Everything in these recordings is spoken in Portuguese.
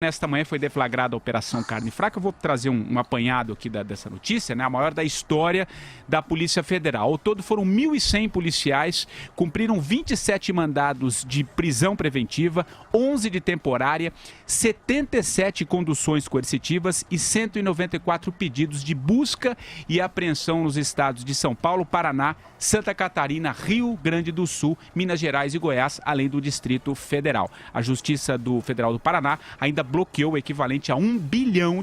Nesta manhã foi deflagrada a Operação Carne Fraca. Eu vou trazer um apanhado aqui dessa notícia, né? A maior da história da Polícia Federal. Ao todo foram 1.100 policiais, cumpriram 27 mandados de prisão preventiva, 11 de temporária, 77 conduções coercitivas e 194 pedidos de busca e apreensão nos estados de São Paulo, Paraná, Santa Catarina, Rio Grande do Sul, Minas Gerais e Goiás, além do Distrito Federal. A Justiça Federal do Paraná ainda bloqueou o equivalente a R$1 bilhão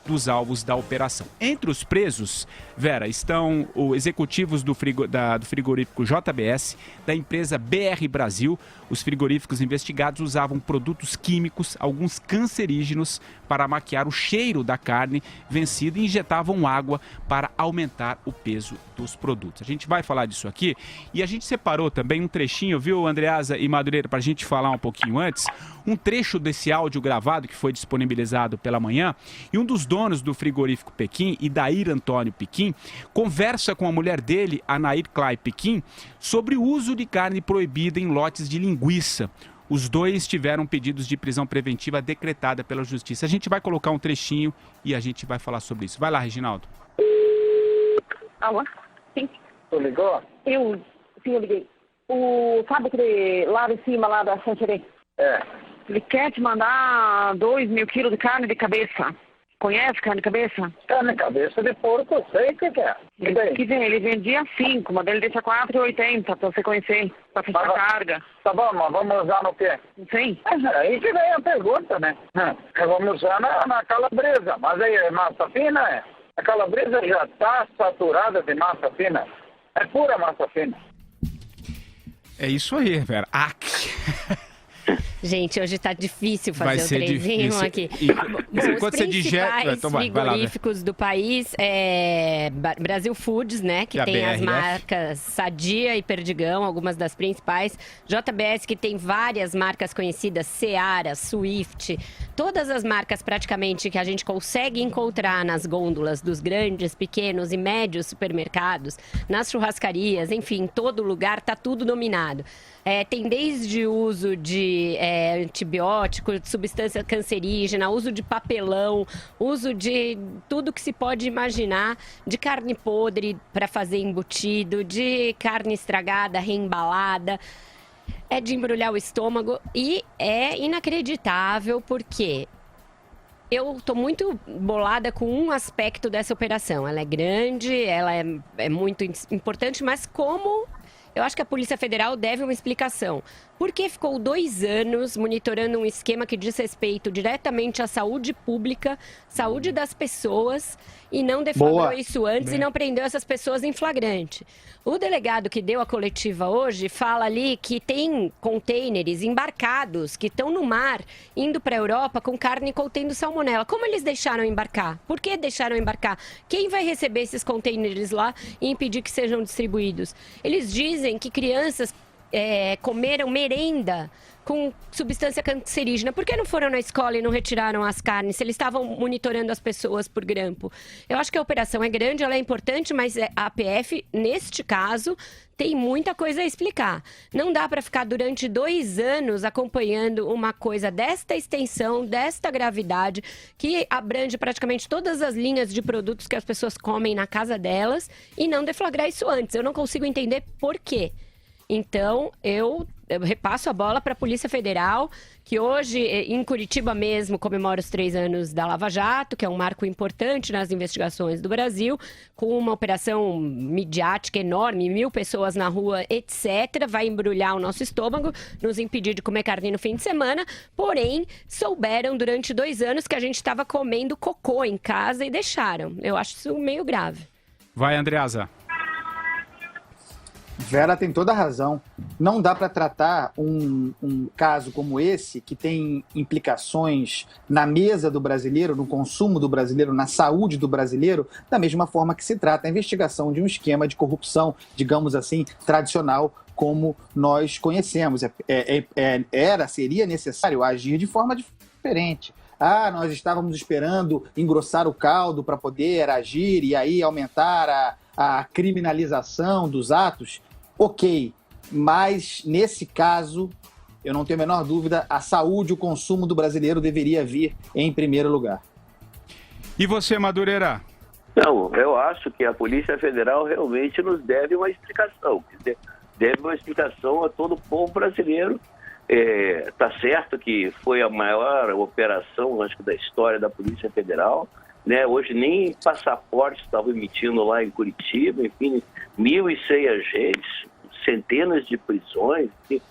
dos alvos da operação. Entre os presos, Vera, estão os executivos do frigorífico JBS, da empresa BR Brasil. Os frigoríficos investigados usavam produtos químicos, alguns cancerígenos, para maquiar o cheiro da carne vencida e injetavam água para aumentar o peso dos produtos. A gente vai falar disso aqui e a gente separou também um trechinho, viu, Andreasa e Madureira, para a gente falar um pouquinho antes, um trecho desse áudio gravado que foi disponibilizado pela manhã, e um dos donos do frigorífico Pequim, Idair Antônio Pequim, conversa com a mulher dele, Anair Clay Pequim, sobre o uso de carne proibida em lotes de linguiça. Os dois tiveram pedidos de prisão preventiva decretada pela Justiça. A gente vai colocar um trechinho e a gente vai falar sobre isso. Vai lá, Reginaldo. Alô? Sim. Tu ligou? Eu liguei. Sabe aquele lá em cima, lá da Sancherê? É. Ele quer te mandar 2.000 quilos de carne de cabeça. Conhece carne de cabeça? Carne cabeça de porco, eu sei o que é. E daí? Ele vendia 5, mas ele deixa 4,80 pra você conhecer, pra fechar a carga. Tá bom, mas vamos usar no quê? Sim. Mas aí que vem a pergunta, né? Vamos usar na calabresa, mas aí é massa fina, é? A calabresa já tá saturada de massa fina. É pura massa fina. É isso aí, Vera. Gente, hoje tá difícil fazer o trezinho aqui. Enquanto você digere, frigoríficos do país, Brasil Foods, né, que tem as marcas Sadia e Perdigão, algumas das principais. JBS, que tem várias marcas conhecidas, Seara, Swift, todas as marcas praticamente que a gente consegue encontrar nas gôndolas dos grandes, pequenos e médios supermercados, nas churrascarias, enfim, em todo lugar, tá tudo dominado. Tem desde o uso de antibiótico, de substância cancerígena, uso de papelão, uso de tudo que se pode imaginar, de carne podre para fazer embutido, de carne estragada, reembalada. É de embrulhar o estômago e é inacreditável porque eu estou muito bolada com um aspecto dessa operação. Ela é grande, ela é muito importante, mas como... Eu acho que a Polícia Federal deve uma explicação. Por que ficou 2 anos monitorando um esquema que diz respeito diretamente à saúde pública, saúde das pessoas, e não deflagrou isso antes e não prendeu essas pessoas em flagrante? O delegado que deu a coletiva hoje fala ali que tem containers embarcados que estão no mar, indo para a Europa com carne contendo salmonela. Como eles deixaram embarcar? Por que deixaram embarcar? Quem vai receber esses containers lá e impedir que sejam distribuídos? Eles dizem que crianças comeram merenda com substância cancerígena. Por que não foram na escola e não retiraram as carnes, se eles estavam monitorando as pessoas por grampo? Eu acho que a operação é grande, ela é importante, mas a APF, neste caso, tem muita coisa a explicar. Não dá para ficar durante 2 anos acompanhando uma coisa desta extensão, desta gravidade, que abrange praticamente todas as linhas de produtos que as pessoas comem na casa delas e não deflagrar isso antes. Eu não consigo entender por quê. Então, eu repasso a bola para a Polícia Federal, que hoje, em Curitiba mesmo, comemora os 3 anos da Lava Jato, que é um marco importante nas investigações do Brasil, com uma operação midiática enorme, 1.000 pessoas na rua, etc. Vai embrulhar o nosso estômago, nos impedir de comer carne no fim de semana, porém, souberam durante 2 anos que a gente estava comendo cocô em casa e deixaram. Eu acho isso meio grave. Vai, Andreasa. Vera tem toda a razão. Não dá para tratar um caso como esse, que tem implicações na mesa do brasileiro, no consumo do brasileiro, na saúde do brasileiro, da mesma forma que se trata a investigação de um esquema de corrupção, digamos assim, tradicional, como nós conhecemos. Seria necessário agir de forma diferente. Nós estávamos esperando engrossar o caldo para poder agir e aí aumentar a criminalização dos atos. Ok, mas nesse caso eu não tenho a menor dúvida, a saúde, o consumo do brasileiro deveria vir em primeiro lugar. E você, Madureira? Não, eu acho que a Polícia Federal realmente nos deve uma explicação. Deve uma explicação a todo o povo brasileiro. Tá certo que foi a maior operação, acho que, da história da Polícia Federal, né? Hoje nem passaporte estavam emitindo lá em Curitiba, enfim, 1.100 agentes, centenas de prisões. Enfim.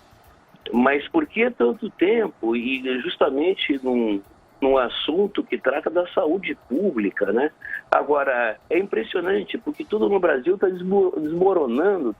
Mas por que tanto tempo? E justamente num assunto que trata da saúde pública, né? Agora, é impressionante, porque tudo no Brasil está desmoronando,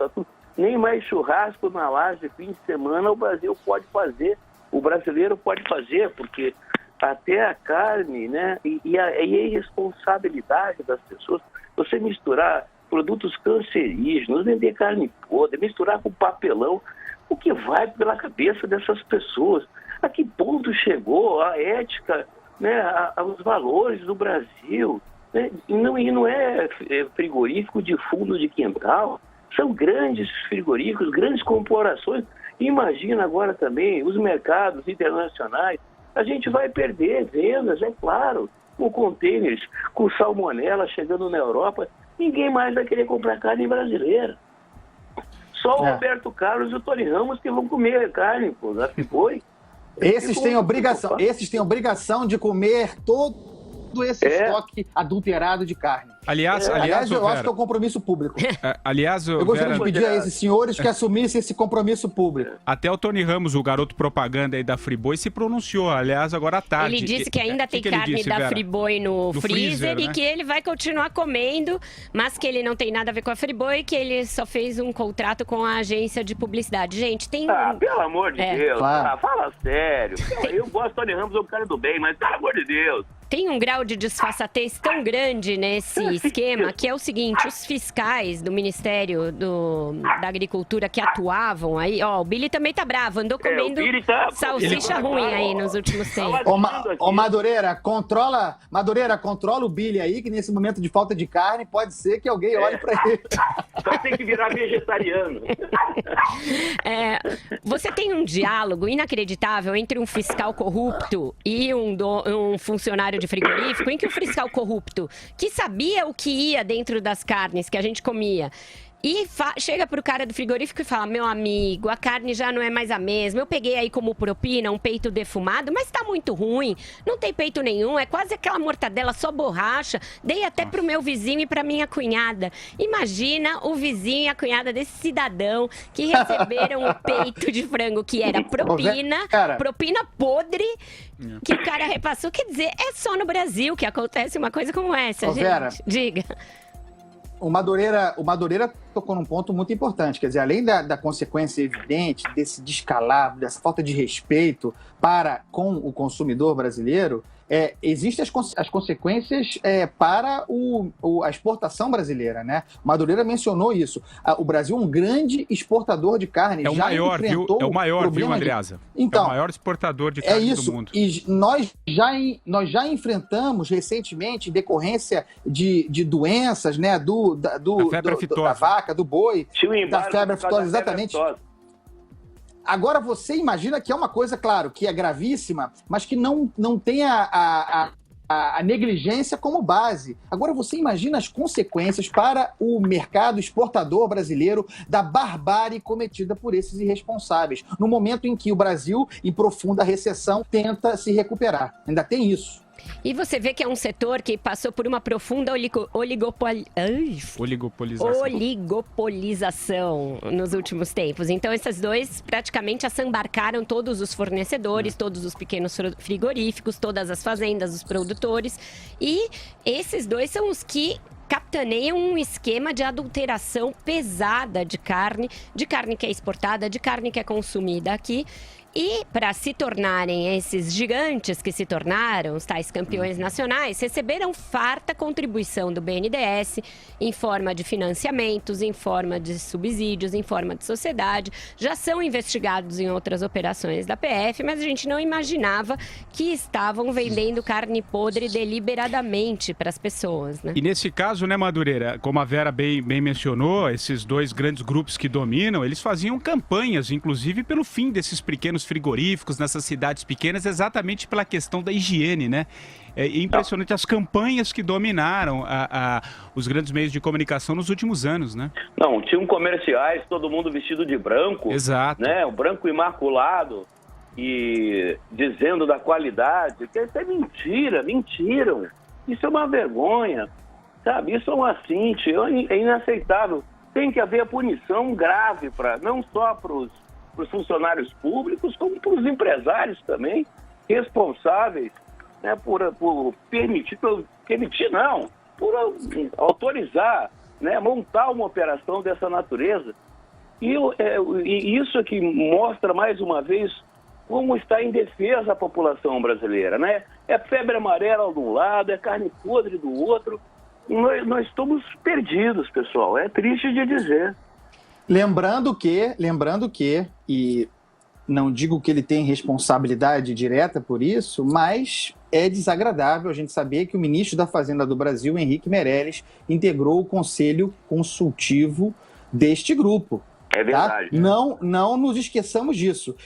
nem mais churrasco na laje fim de semana o Brasil pode fazer, o brasileiro pode fazer, porque até a carne, né? E a irresponsabilidade das pessoas, você misturar produtos cancerígenos, vender carne podre, misturar com papelão, o que vai pela cabeça dessas pessoas? A que ponto chegou a ética, né, os valores do Brasil? Né? E não é frigorífico de fundo de quintal, são grandes frigoríficos, grandes corporações. Imagina agora também os mercados internacionais. A gente vai perder vendas, é claro, com containers, com salmonela chegando na Europa. Ninguém mais vai querer comprar carne brasileira. Só o Roberto Carlos e o Tony Ramos que vão comer carne, pô, da Friboi. Esses têm obrigação de comer todo esse estoque adulterado de carne. Aliás, eu acho que é um compromisso público. Eu gostaria de pedir a esses senhores que assumissem esse compromisso público. Até o Tony Ramos, o garoto propaganda aí da Friboi, se pronunciou, aliás, agora à tarde. Ele disse que ainda tem carne da Friboi no freezer, e que ele vai continuar comendo, mas que ele não tem nada a ver com a Friboi, que ele só fez um contrato com a agência de publicidade. Gente, tem... pelo amor de Deus, claro. Fala sério. Eu gosto do Tony Ramos, é um cara do bem, mas pelo amor de Deus. Tem um grau de disfarçatez tão grande nesse esquema que é o seguinte: os fiscais do Ministério da Agricultura que atuavam aí, o Billy também tá bravo, andou comendo salsicha ruim aí nos últimos tempos. Madureira, controla o Billy aí, que nesse momento de falta de carne pode ser que alguém olhe para ele. Só tem que virar vegetariano. Você tem um diálogo inacreditável entre um fiscal corrupto e um funcionário de frigorífico, em que o fiscal corrupto, que sabia o que ia dentro das carnes que a gente comia, e chega pro cara do frigorífico e fala: meu amigo, a carne já não é mais a mesma, eu peguei aí como propina um peito defumado, mas tá muito ruim, não tem peito nenhum, é quase aquela mortadela só borracha, dei até pro meu vizinho e pra minha cunhada. Imagina o vizinho e a cunhada desse cidadão que receberam o peito de frango que era propina podre, que o cara repassou. Quer dizer, é só no Brasil que acontece uma coisa como essa, gente. Vera, diga. O Madureira tocou num ponto muito importante, quer dizer, além da consequência evidente desse descalabro, dessa falta de respeito para com o consumidor brasileiro, existem as consequências para a exportação brasileira, né? O Madureira mencionou isso. O Brasil é um grande exportador de carne. É o maior, viu? É o maior, viu, Andreasa? Então, é o maior exportador de carne do mundo. E nós já enfrentamos recentemente, em decorrência de doenças, né? Da vaca, do boi, da febre aftosa, exatamente. Agora você imagina que é uma coisa, claro, que é gravíssima, mas que não tem a negligência como base. Agora você imagina as consequências para o mercado exportador brasileiro da barbárie cometida por esses irresponsáveis, no momento em que o Brasil, em profunda recessão, tenta se recuperar. Ainda tem isso. E você vê que é um setor que passou por uma profunda oligopolização nos últimos tempos. Então, esses dois praticamente assambarcaram todos os fornecedores, todos os pequenos frigoríficos, todas as fazendas, os produtores. E esses dois são os que capitaneia um esquema de adulteração pesada de carne que é exportada, de carne que é consumida aqui. E para se tornarem esses gigantes que se tornaram, os tais campeões nacionais, receberam farta contribuição do BNDES em forma de financiamentos, em forma de subsídios, em forma de sociedade. Já são investigados em outras operações da PF, mas a gente não imaginava que estavam vendendo carne podre deliberadamente para as pessoas, né? E nesse caso, né, Madureira, como a Vera bem mencionou, esses dois grandes grupos que dominam, eles faziam campanhas, inclusive pelo fim desses pequenos pequenos frigoríficos, nessas cidades pequenas, exatamente pela questão da higiene, né? É impressionante as campanhas que dominaram os grandes meios de comunicação nos últimos anos, né? Não, tinham comerciais, todo mundo vestido de branco. Exato. Né? O branco imaculado e dizendo da qualidade, que é mentira, mentiram. Isso é uma vergonha, sabe? Isso é um assinte, é inaceitável. Tem que haver punição grave, não só para os funcionários públicos, como para os empresários também, responsáveis, né, por autorizar, né, montar uma operação dessa natureza. E isso aqui mostra, mais uma vez, como está indefesa a população brasileira, né? É febre amarela de um lado, é carne podre do outro. Nós estamos perdidos, pessoal. É triste de dizer. Lembrando que, e não digo que ele tem responsabilidade direta por isso, mas é desagradável a gente saber que o ministro da Fazenda do Brasil, Henrique Meirelles, integrou o conselho consultivo deste grupo. É verdade. Tá? Não nos esqueçamos disso.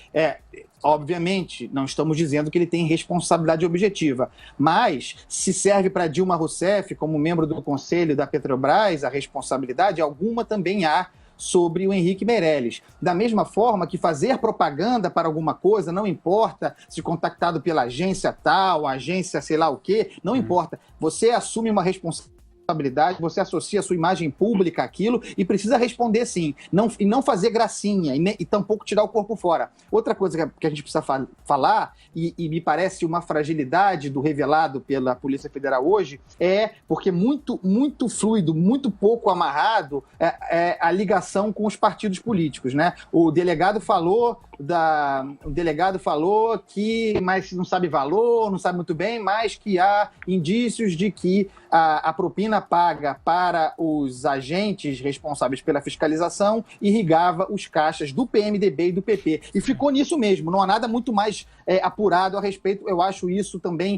Obviamente, não estamos dizendo que ele tem responsabilidade objetiva, mas se serve para Dilma Rousseff, como membro do conselho da Petrobras, a responsabilidade alguma também há sobre o Henrique Meirelles. Da mesma forma que fazer propaganda para alguma coisa, não importa se contactado pela agência tal, agência sei lá o quê, não importa. Você assume uma responsabilidade, você associa a sua imagem pública àquilo e precisa responder sim. E não fazer gracinha e tampouco tirar o corpo fora. Outra coisa que a gente precisa falar, e me parece uma fragilidade do revelado pela Polícia Federal hoje, porque muito fluido, muito pouco amarrado a ligação com os partidos políticos, né? O delegado falou que, mas não sabe valor, não sabe muito bem, mas que há indícios de que a propina paga para os agentes responsáveis pela fiscalização irrigava os caixas do PMDB e do PP. E ficou nisso mesmo, não há nada muito mais apurado a respeito. Eu acho isso também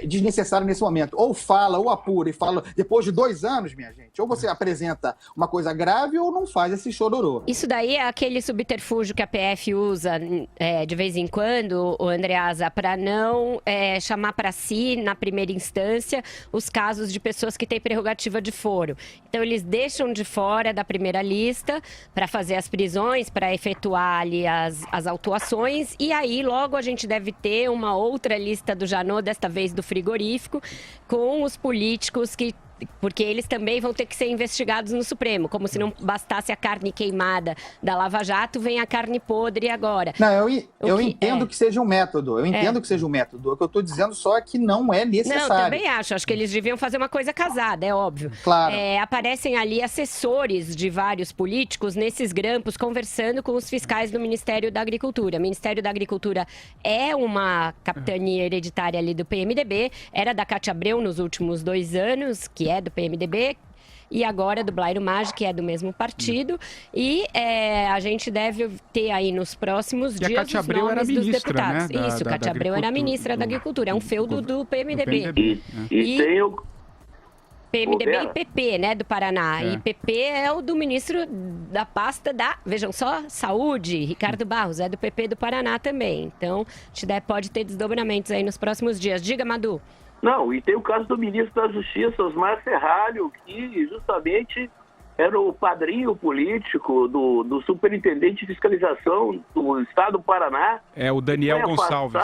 desnecessário nesse momento. Ou fala, ou apura e fala, depois de 2 anos, minha gente, ou você apresenta uma coisa grave ou não faz esse chororô. Isso daí é aquele subterfúgio que a PF usa de vez em quando, o Andreasa, para não chamar para si, na primeira instância, os casos de pessoas que têm prerrogativa de foro. Então, eles deixam de fora da primeira lista para fazer as prisões, para efetuar ali as autuações, e aí logo a gente deve ter uma outra lista do Janot, desta vez do frigorífico, com os políticos porque eles também vão ter que ser investigados no Supremo, como se não bastasse a carne queimada da Lava Jato, vem a carne podre agora. Não, eu entendo que seja um método, que seja um método. O que eu estou dizendo só é que não é necessário. Não, também acho que eles deviam fazer uma coisa casada, é óbvio. Claro. Aparecem ali assessores de vários políticos nesses grampos, conversando com os fiscais do Ministério da Agricultura. O Ministério da Agricultura é uma capitania hereditária ali do PMDB, era da Cátia Abreu nos últimos 2 anos, que é do PMDB, e agora do Blairo Maggi, que é do mesmo partido, e a gente deve ter aí nos próximos dias os nomes dos deputados. Né? Isso, Cátia Abreu era ministra da Agricultura, é um feudo do PMDB. E tem o PMDB e PP, né, do Paraná. E PP é o do ministro da pasta vejam só, Saúde, Ricardo Barros, é do PP do Paraná também. Então, pode ter desdobramentos aí nos próximos dias. Diga, Madu. Não, e tem o caso do ministro da Justiça, Osmar Serralho, que justamente era o padrinho político do superintendente de fiscalização do estado do Paraná. É o Daniel Gonçalves.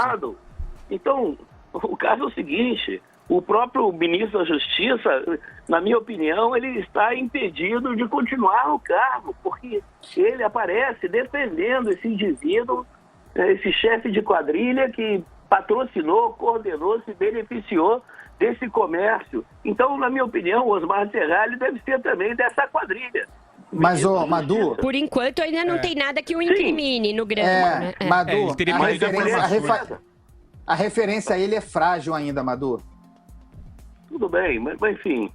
Então, o caso é o seguinte, o próprio ministro da Justiça, na minha opinião, ele está impedido de continuar no cargo, porque ele aparece defendendo esse indivíduo, esse chefe de quadrilha que patrocinou, coordenou, se beneficiou desse comércio. Então, na minha opinião, o Osmar Serralho deve ser também dessa quadrilha. Mas, Madu... Por enquanto, ainda não tem nada que o incrimine no grampo. Né? Madu, a referência a ele é frágil ainda, Madu. Tudo bem, mas enfim...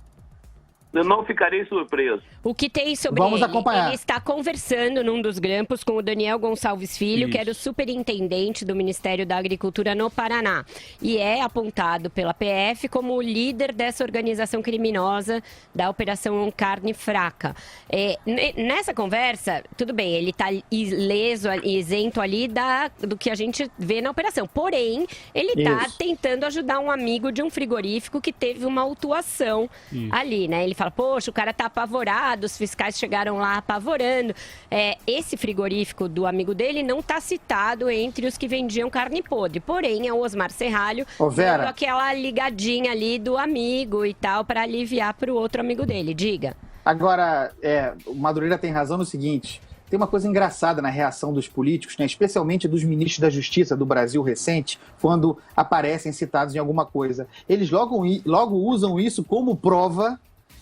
eu não ficarei surpreso. O que tem sobre Vamos ele? acompanhar. Ele está conversando num dos grampos com o Daniel Gonçalves Filho, que era o Isso. superintendente do Ministério da Agricultura no Paraná. E é apontado pela PF como o líder dessa organização criminosa da Operação Carne Fraca. Nessa conversa, tudo bem, ele está ileso, isento ali do que a gente vê na operação. Porém, ele está tentando ajudar um amigo de um frigorífico que teve uma autuação ali, né? Ele fala, poxa, o cara tá apavorado, os fiscais chegaram lá apavorando. Esse frigorífico do amigo dele não tá citado entre os que vendiam carne podre. Porém, é o Osmar Serralho dando aquela ligadinha ali do amigo e tal, para aliviar pro outro amigo dele. Diga. Agora, o Madureira tem razão no seguinte... Tem uma coisa engraçada na reação dos políticos, né, especialmente dos ministros da Justiça do Brasil recente, quando aparecem citados em alguma coisa. Eles logo usam isso como prova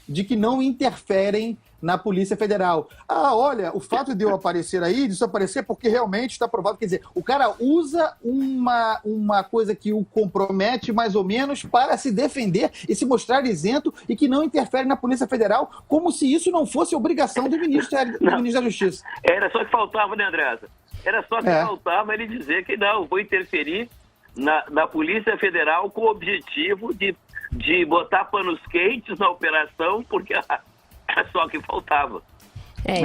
de que não interferem na Polícia Federal. Ah, olha, o fato de eu aparecer aí, disso aparecer porque realmente está provado. Quer dizer, o cara usa uma coisa que o compromete mais ou menos para se defender e se mostrar isento e que não interfere na Polícia Federal, como se isso não fosse obrigação do ministro da Justiça. Era só que faltava, né, Andressa? Era só que faltava ele dizer que não, vou interferir na Polícia Federal com o objetivo de botar panos quentes na operação, porque era só que faltava.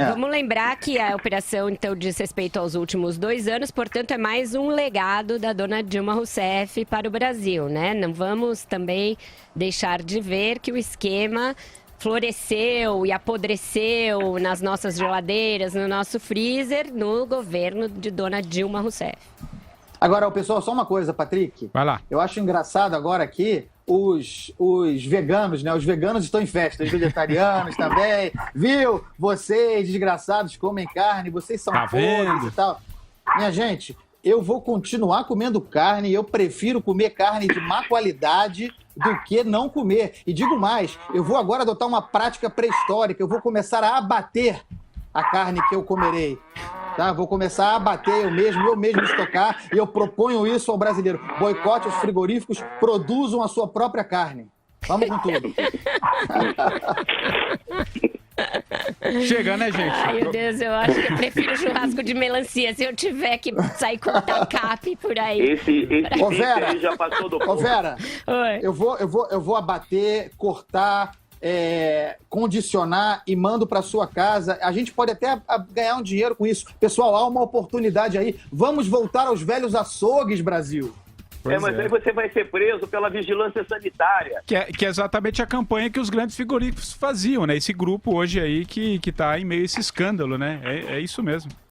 Vamos lembrar que a operação, então, diz respeito aos últimos 2 anos, portanto, é mais um legado da dona Dilma Rousseff para o Brasil, né? Não vamos também deixar de ver que o esquema floresceu e apodreceu nas nossas geladeiras, no nosso freezer, no governo de dona Dilma Rousseff. Agora, pessoal, só uma coisa, Patrick. Vai lá. Eu acho engraçado agora aqui os veganos, né? Os veganos estão em festa, os vegetarianos também. Viu? Vocês, desgraçados, comem carne, vocês são podres e tal. Minha gente, eu vou continuar comendo carne, eu prefiro comer carne de má qualidade do que não comer. E digo mais, eu vou agora adotar uma prática pré-histórica, eu vou começar a abater a carne que eu comerei. Tá? Vou começar a abater eu mesmo estocar, e eu proponho isso ao brasileiro. Boicote os frigoríficos, produzam a sua própria carne. Vamos com tudo. Chega, né, gente? Ai, meu Deus, eu acho que eu prefiro churrasco de melancia. Se eu tiver que sair com tacape por aí. Esse Ô, Vera, aí já passou do ponto. Ô, Vera, Oi. eu vou abater, cortar, condicionar e mando para sua casa. A gente pode até ganhar um dinheiro com isso. Pessoal, há uma oportunidade aí. Vamos voltar aos velhos açougues, Brasil. Mas aí você vai ser preso pela vigilância sanitária. Que é exatamente a campanha que os grandes frigoríficos faziam, né? Esse grupo hoje aí que tá em meio a esse escândalo, né? É isso mesmo.